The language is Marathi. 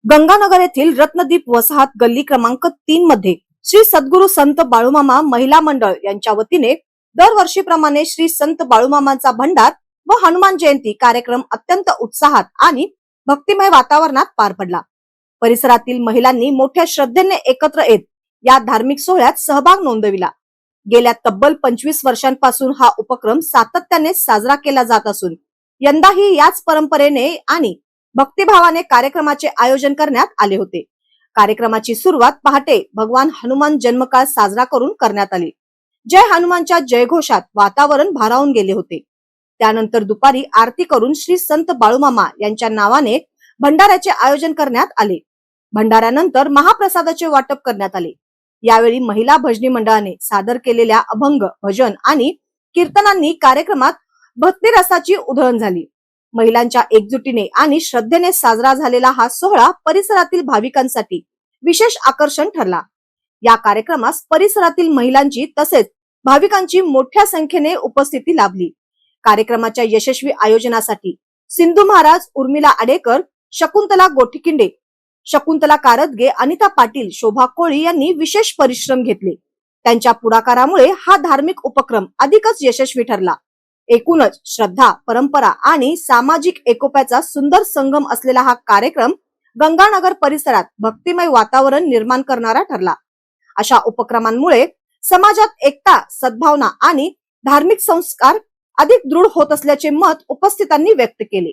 गंगानगर येथील रत्नदीप वसाहत गल्ली क्रमांक 3 मध्ये श्री सद्गुरु संत बाळूमामा महिला मंडळ यांच्या वतीने दरवर्षीप्रमाणे श्री संत बाळूमामांचा भंडार व हनुमान जयंती कार्यक्रम अत्यंत उत्साहात आणि भक्तिमय वातावरणात पार पडला। परिसरातील महिलांनी मोठ्या श्रद्धेने एकत्र येत या धार्मिक सोहळ्यात सहभाग नोंदविला। गेल्या तब्बल 25 वर्षांपासून हा उपक्रम सातत्याने साजरा केला जात असून यंदाही याच परंपरेने आणि भक्तिभावाने कार्यक्रमाचे आयोजन करण्यात आले होते। कार्यक्रमाची सुरुवात पहाटे भगवान हनुमान जन्मकाळ साजरा करून करण्यात आली। जय हनुमानच्या जयघोषात वातावरण भारावून गेले होते। त्यानंतर दुपारी आरती करून श्री संत बाळूमामा यांच्या नावाने भंडाऱ्याचे आयोजन करण्यात आले। भंडाऱ्यानंतर महाप्रसादाचे वाटप करण्यात आले। यावेळी महिला भजनी मंडळाने सादर केलेल्या अभंग, भजन आणि कीर्तनांनी कार्यक्रमात भक्तिरसाची उधळण झाली। महिलांच्या एकजुटीने आणि श्रद्धेने साजरा झालेला हा सोहळा परिसरातील भाविकांसाठी विशेष आकर्षण ठरला। या कार्यक्रमास परिसरातील महिलांची तसेच भाविकांची मोठ्या संख्येने उपस्थिती लाभली। कार्यक्रमाच्या यशस्वी आयोजनासाठी सिंधू महाराज, उर्मिला आडेकर, शकुंतला गोठकिंडे, शकुंतला कारदगे, अनिता पाटील, शोभा कोळी यांनी विशेष परिश्रम घेतले। त्यांच्या पुढाकारामुळे हा धार्मिक उपक्रम अधिकच यशस्वी ठरला। एकूणच श्रद्धा, परंपरा आणि सामाजिक एकोप्याचा सुंदर संगम असलेला हा कार्यक्रम गंगानगर परिसरात भक्तिमय वातावरण निर्माण करणारा ठरला। अशा उपक्रमांमुळे समाजात एकता, सद्भावना आणि धार्मिक संस्कार अधिक दृढ होत असल्याचे मत उपस्थितांनी व्यक्त केले।